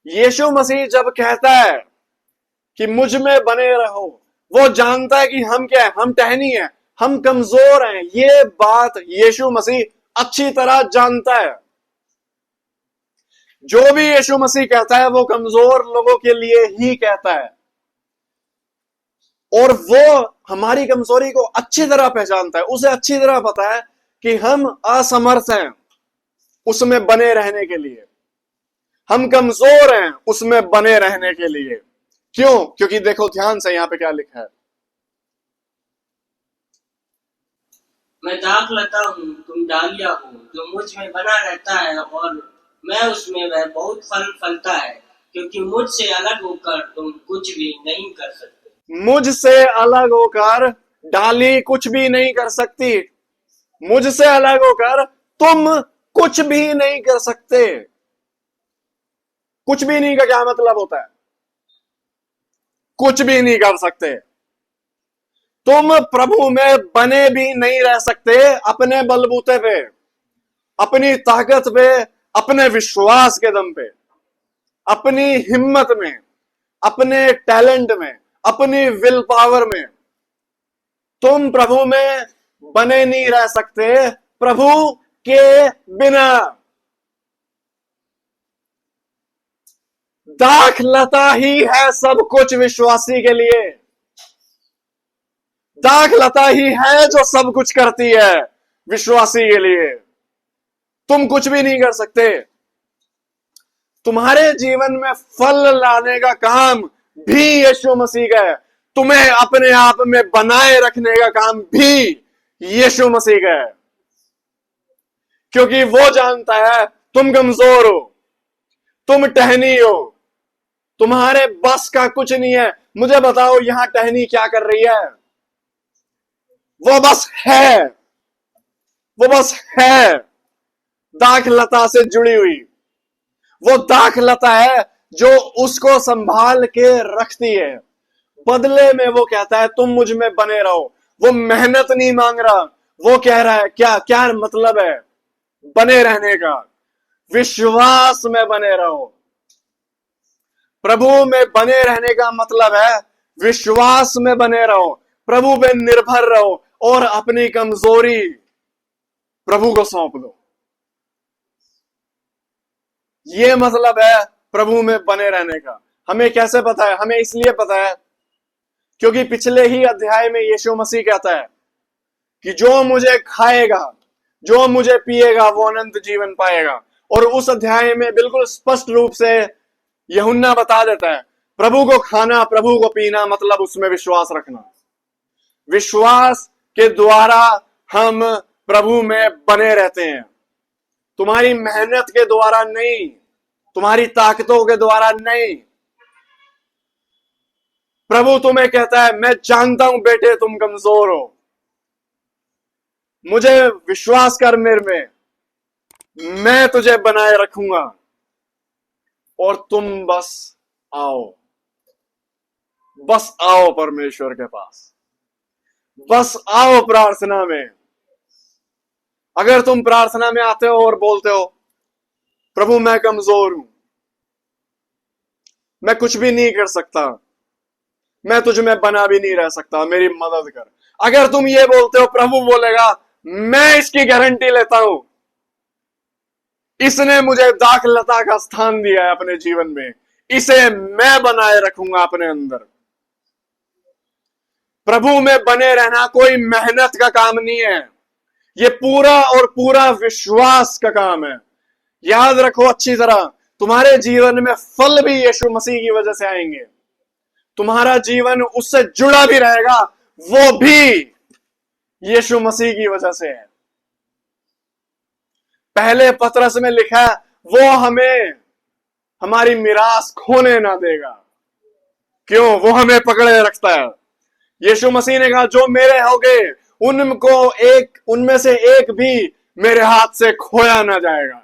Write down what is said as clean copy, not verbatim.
यीशु मसीह जब कहता है कि मुझ में बने रहो, वो जानता है कि हम क्या है, हम टहनी है, हम कमजोर हैं। ये बात यीशु मसीह अच्छी तरह जानता है। जो भी यीशु मसीह कहता है वो कमजोर लोगों के लिए ही कहता है, और वो हमारी कमजोरी को अच्छी तरह पहचानता है। उसे अच्छी तरह पता है कि हम असमर्थ हैं उसमें बने रहने के लिए, हम कमजोर हैं उसमें बने रहने के लिए। क्यों? क्योंकि देखो ध्यान से यहां पे क्या लिखा है, मैं दाख लता हूँ, तुम डालियां हो, जो मुझ में बना रहता है और मैं उसमें, वह बहुत फल फलता है, क्योंकि मुझसे अलग होकर तुम कुछ भी नहीं कर सकते। मुझसे अलग होकर डाली कुछ भी नहीं कर सकती। मुझसे अलग होकर तुम कुछ भी नहीं कर सकते। कुछ भी नहीं का क्या मतलब होता है? कुछ भी नहीं कर सकते। तुम प्रभु में बने भी नहीं रह सकते अपने बलबूते पे, अपनी ताकत पे, अपने विश्वास के दम पे, अपनी हिम्मत में, अपने टैलेंट में, अपनी विल पावर में। तुम प्रभु में बने नहीं रह सकते प्रभु के बिना। दाखलता ही है सब कुछ विश्वासी के लिए। दाखलता ही है जो सब कुछ करती है विश्वासी के लिए। तुम कुछ भी नहीं कर सकते। तुम्हारे जीवन में फल लाने का काम भी यीशु मसीह का है। तुम्हें अपने आप में बनाए रखने का काम भी यीशु मसीह का है, क्योंकि वो जानता है तुम कमजोर हो, तुम टहनी हो, तुम्हारे बस का कुछ नहीं है। मुझे बताओ यहां टहनी क्या कर रही है? वो बस है, वो बस है, दाखलता से जुड़ी हुई। वो दाखलता है जो उसको संभाल के रखती है। बदले में वो कहता है तुम मुझ में बने रहो। वो मेहनत नहीं मांग रहा, वो कह रहा है क्या क्या मतलब है बने रहने का? विश्वास में बने रहो। प्रभु में बने रहने का मतलब है विश्वास में बने रहो, प्रभु पे निर्भर रहो और अपनी कमजोरी प्रभु को सौंप दो। ये मतलब है प्रभु में बने रहने का। हमें कैसे पता है? हमें इसलिए पता है क्योंकि पिछले ही अध्याय में यीशु मसीह कहता है कि जो मुझे खाएगा, जो मुझे पिएगा वो अनंत जीवन पाएगा। और उस अध्याय में बिल्कुल स्पष्ट रूप से यूहन्ना बता देता है प्रभु को खाना, प्रभु को पीना मतलब उसमें विश्वास रखना। विश्वास के द्वारा हम प्रभु में बने रहते हैं। तुम्हारी मेहनत के द्वारा नहीं, तुम्हारी ताकतों के द्वारा नहीं। प्रभु तुम्हें कहता है मैं जानता हूं बेटे तुम कमजोर हो, मुझे विश्वास कर मेरे में, मैं तुझे बनाए रखूंगा और तुम बस आओ, बस आओ परमेश्वर के पास, बस आओ प्रार्थना में। अगर तुम प्रार्थना में आते हो और बोलते हो प्रभु मैं कमजोर हूं, मैं कुछ भी नहीं कर सकता, मैं तुझ में बना भी नहीं रह सकता, मेरी मदद कर। अगर तुम ये बोलते हो प्रभु बोलेगा मैं इसकी गारंटी लेता हूं, इसने मुझे दाखलता का स्थान दिया है अपने जीवन में, इसे मैं बनाए रखूंगा अपने अंदर। प्रभु में बने रहना कोई मेहनत का काम नहीं है, ये पूरा और पूरा विश्वास का काम है। याद रखो अच्छी तरह, तुम्हारे जीवन में फल भी यीशु मसीह की वजह से आएंगे। तुम्हारा जीवन उससे जुड़ा भी रहेगा, वो भी यीशु मसीह की वजह से है। पहले पतरस में लिखा है वो हमें हमारी मिरास खोने ना देगा। क्यों? वो हमें पकड़े रखता है। यीशु मसीह ने कहा जो मेरे होगे उनको एक, उनमें से एक भी मेरे हाथ से खोया ना जाएगा।